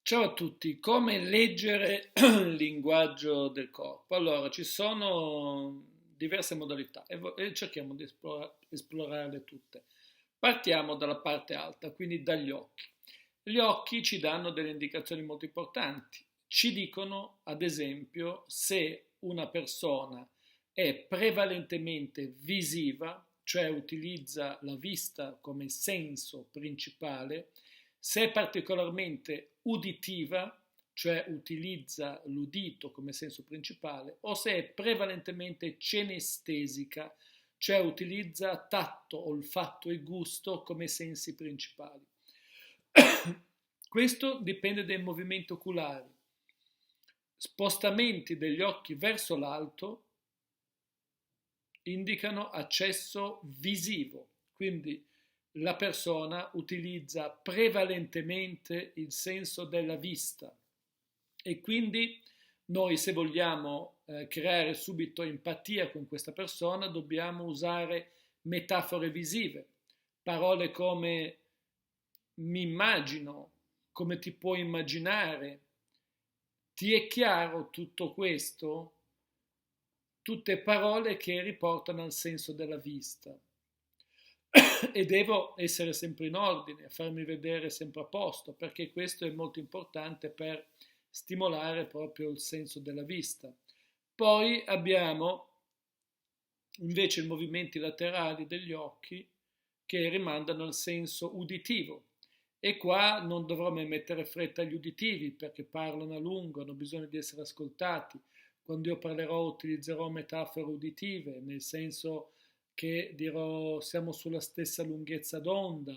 Ciao a tutti, come leggere il linguaggio del corpo? Allora, ci sono diverse modalità e cerchiamo di esplorarle tutte. Partiamo dalla parte alta, quindi dagli occhi. Gli occhi ci danno delle indicazioni molto importanti. Ci dicono, ad esempio, se una persona è prevalentemente visiva, cioè utilizza la vista come senso principale, se è particolarmente uditiva, cioè utilizza l'udito come senso principale, o se è prevalentemente cenestesica, cioè utilizza tatto, olfatto e gusto come sensi principali. Questo dipende dai movimenti oculari. Spostamenti degli occhi verso l'alto indicano accesso visivo, quindi la persona utilizza prevalentemente il senso della vista e quindi noi, se vogliamo creare subito empatia con questa persona, dobbiamo usare metafore visive, parole come mi immagino, come ti puoi immaginare, ti è chiaro tutto questo? Tutte parole che riportano al senso della vista. E devo essere sempre in ordine, farmi vedere sempre a posto, perché questo è molto importante per stimolare proprio il senso della vista. Poi abbiamo invece i movimenti laterali degli occhi che rimandano al senso uditivo. E qua non dovrò mai mettere fretta agli uditivi perché parlano a lungo, hanno bisogno di essere ascoltati. Quando io parlerò utilizzerò metafore uditive, nel senso che dirò siamo sulla stessa lunghezza d'onda,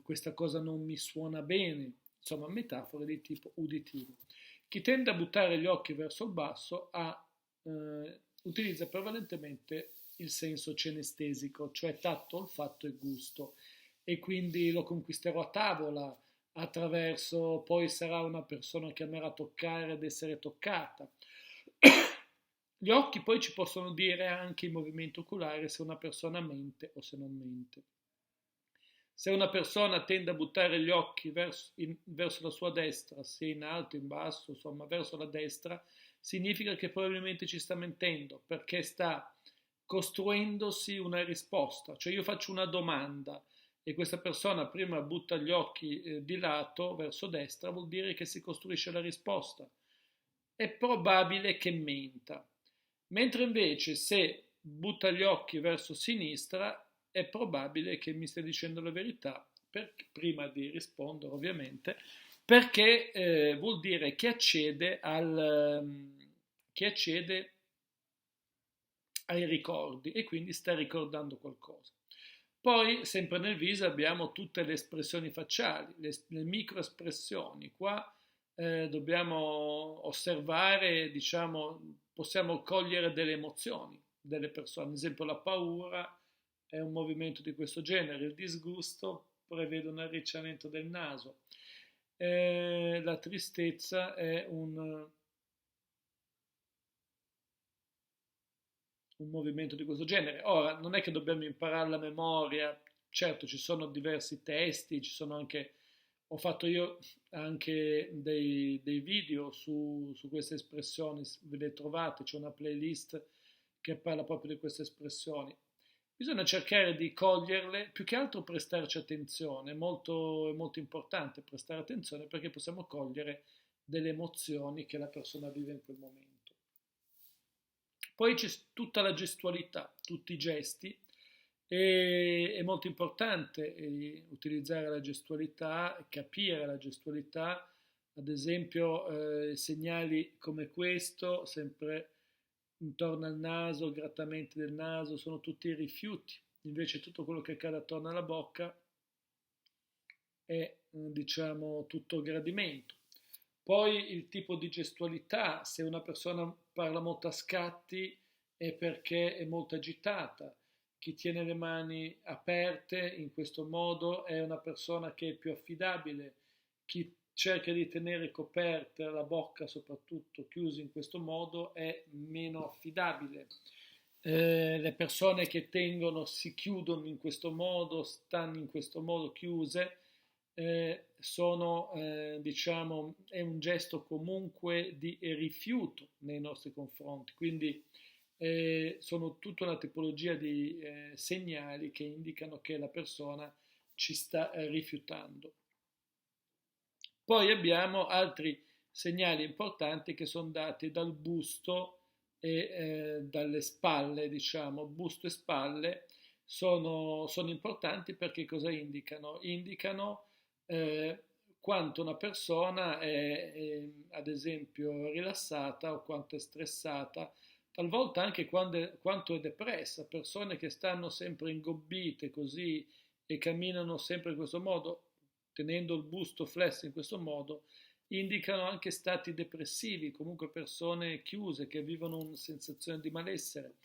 questa cosa non mi suona bene, insomma metafore di tipo uditivo. Chi tende a buttare gli occhi verso il basso utilizza prevalentemente il senso cenestesico, cioè tatto, olfatto e gusto, e quindi lo conquisterò a tavola attraverso, poi sarà una persona che amerà toccare ed essere toccata. Gli occhi poi ci possono dire anche in movimento oculare se una persona mente o se non mente. Se una persona tende a buttare gli occhi verso la sua destra, sia in alto, in basso, insomma verso la destra, significa che probabilmente ci sta mentendo, perché sta costruendosi una risposta. Cioè io faccio una domanda e questa persona prima butta gli occhi di lato verso destra, vuol dire che si costruisce la risposta. È probabile che menta. Mentre invece se butta gli occhi verso sinistra è probabile che mi stia dicendo la verità, prima di rispondere ovviamente, perché vuol dire che accede ai ricordi e quindi sta ricordando qualcosa. Poi, sempre nel viso, abbiamo tutte le espressioni facciali, le microespressioni. Qua dobbiamo osservare, diciamo, possiamo cogliere delle emozioni delle persone. Ad esempio, la paura è un movimento di questo genere, il disgusto prevede un arricciamento del naso, la tristezza è un movimento di questo genere. Ora, non è che dobbiamo imparare la memoria, certo ci sono diversi testi, ci sono anche, ho fatto io anche dei video su queste espressioni, ve le trovate, c'è una playlist che parla proprio di queste espressioni. Bisogna cercare di coglierle, più che altro prestarci attenzione, è molto importante prestare attenzione perché possiamo cogliere delle emozioni che la persona vive in quel momento. Poi c'è tutta la gestualità, tutti i gesti, e è molto importante utilizzare la gestualità, capire la gestualità, ad esempio segnali come questo, sempre intorno al naso, grattamenti del naso, sono tutti rifiuti, invece tutto quello che accade attorno alla bocca è diciamo tutto gradimento. Poi il tipo di gestualità, se una persona parla molto a scatti è perché è molto agitata. Chi tiene le mani aperte in questo modo è una persona che è più affidabile. Chi cerca di tenere coperta la bocca, soprattutto chiusa in questo modo, è meno affidabile. Le persone che tengono, si chiudono in questo modo, stanno in questo modo chiuse, diciamo, è un gesto comunque di rifiuto nei nostri confronti, quindi sono tutta una tipologia di segnali che indicano che la persona ci sta rifiutando. Poi abbiamo altri segnali importanti che sono dati dal busto e dalle spalle, diciamo, busto e spalle sono importanti perché cosa indicano? Indicano eh, quanto una persona ad esempio, rilassata o quanto è stressata, talvolta anche quanto è depressa, persone che stanno sempre ingobbite così e camminano sempre in questo modo, tenendo il busto flesso in questo modo, indicano anche stati depressivi, comunque persone chiuse che vivono una sensazione di malessere,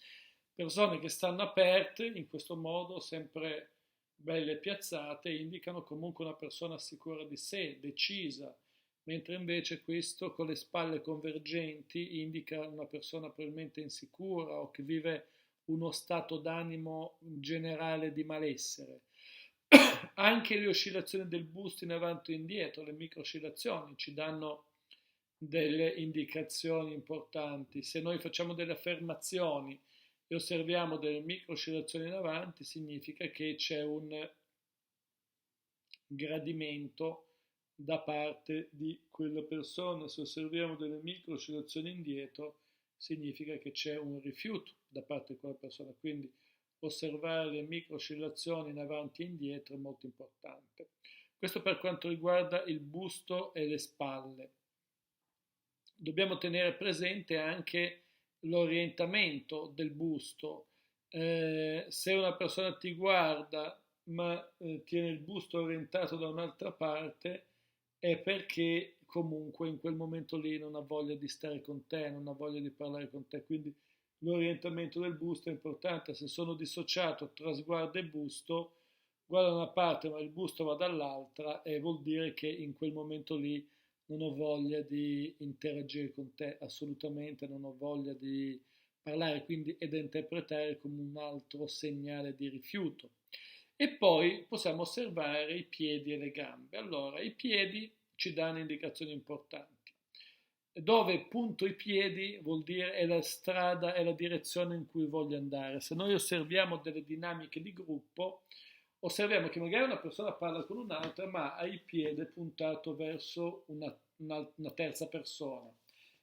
persone che stanno aperte in questo modo, sempre belle piazzate, indicano comunque una persona sicura di sé, decisa, mentre invece questo con le spalle convergenti indica una persona probabilmente insicura o che vive uno stato d'animo generale di malessere. Anche le oscillazioni del busto in avanti e indietro, le micro oscillazioni, ci danno delle indicazioni importanti. Se noi facciamo delle affermazioni e osserviamo delle micro oscillazioni in avanti, significa che c'è un gradimento da parte di quella persona. Se osserviamo delle micro oscillazioni indietro, significa che c'è un rifiuto da parte di quella persona. Quindi osservare le micro oscillazioni in avanti e indietro è molto importante. Questo per quanto riguarda il busto e le spalle. Dobbiamo tenere presente anche l'orientamento del busto. Se una persona ti guarda ma tiene il busto orientato da un'altra parte, è perché comunque in quel momento lì non ha voglia di stare con te, non ha voglia di parlare con te. Quindi l'orientamento del busto è importante. Se sono dissociato tra sguardo e busto, guarda da una parte ma il busto va dall'altra, e vuol dire che in quel momento lì non ho voglia di interagire con te, assolutamente non ho voglia di parlare, quindi è da interpretare come un altro segnale di rifiuto. E poi possiamo osservare i piedi e le gambe. Allora, i piedi ci danno indicazioni importanti. Dove punto i piedi vuol dire è la strada, è la direzione in cui voglio andare. Se noi osserviamo delle dinamiche di gruppo, osserviamo che magari una persona parla con un'altra, ma ha il piede puntato verso una terza persona.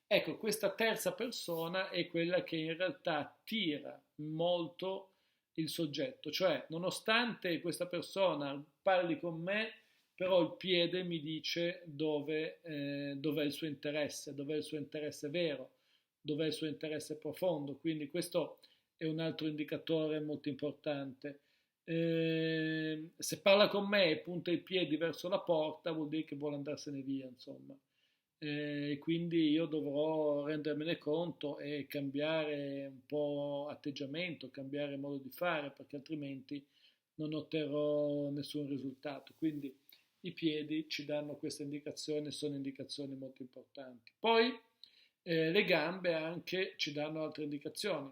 Ecco, questa terza persona è quella che in realtà attira molto il soggetto, cioè nonostante questa persona parli con me, però il piede mi dice dov'è il suo interesse vero, dov'è il suo interesse profondo, quindi questo è un altro indicatore molto importante. Se parla con me e punta i piedi verso la porta, vuol dire che vuole andarsene via, insomma. Quindi io dovrò rendermene conto e cambiare un po' atteggiamento, cambiare modo di fare, perché altrimenti non otterrò nessun risultato. Quindi i piedi ci danno queste indicazioni, sono indicazioni molto importanti. Poi le gambe anche ci danno altre indicazioni.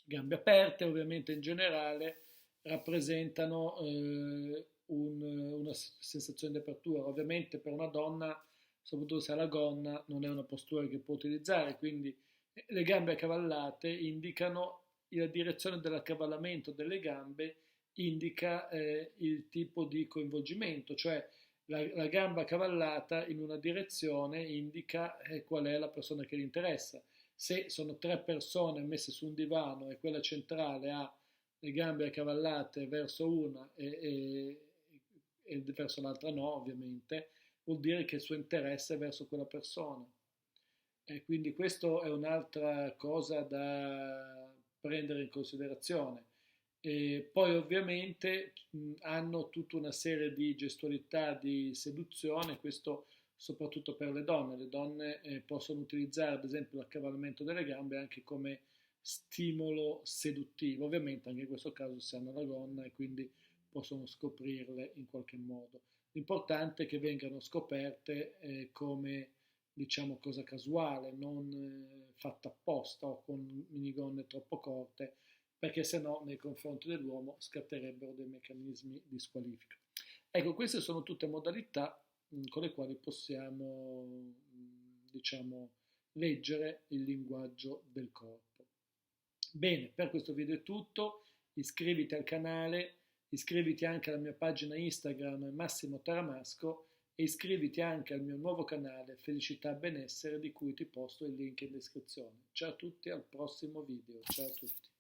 Gambe aperte ovviamente in generale rappresentano una sensazione di apertura. Ovviamente per una donna, soprattutto se ha la gonna, non è una postura che può utilizzare, quindi le gambe accavallate indicano la direzione dell'accavallamento delle gambe, indica il tipo di coinvolgimento, cioè la gamba accavallata in una direzione indica qual è la persona che gli interessa. Se sono tre persone messe su un divano e quella centrale ha le gambe accavallate verso una e verso l'altra no, ovviamente, vuol dire che il suo interesse è verso quella persona. E quindi questa è un'altra cosa da prendere in considerazione. E poi ovviamente hanno tutta una serie di gestualità di seduzione, questo soprattutto per le donne. Le donne possono utilizzare ad esempio l'accavallamento delle gambe anche come stimolo seduttivo, ovviamente anche in questo caso se hanno la gonna e quindi possono scoprirle in qualche modo. L'importante è che vengano scoperte come diciamo cosa casuale, non fatta apposta o con minigonne troppo corte, perché se no nei confronti dell'uomo scatterebbero dei meccanismi di squalifica. Ecco, queste sono tutte modalità con le quali possiamo, diciamo, leggere il linguaggio del corpo. Bene, per questo video è tutto, iscriviti al canale, iscriviti anche alla mia pagina Instagram Massimo Taramasco e iscriviti anche al mio nuovo canale Felicità e Benessere di cui ti posto il link in descrizione. Ciao a tutti, al prossimo video, ciao a tutti.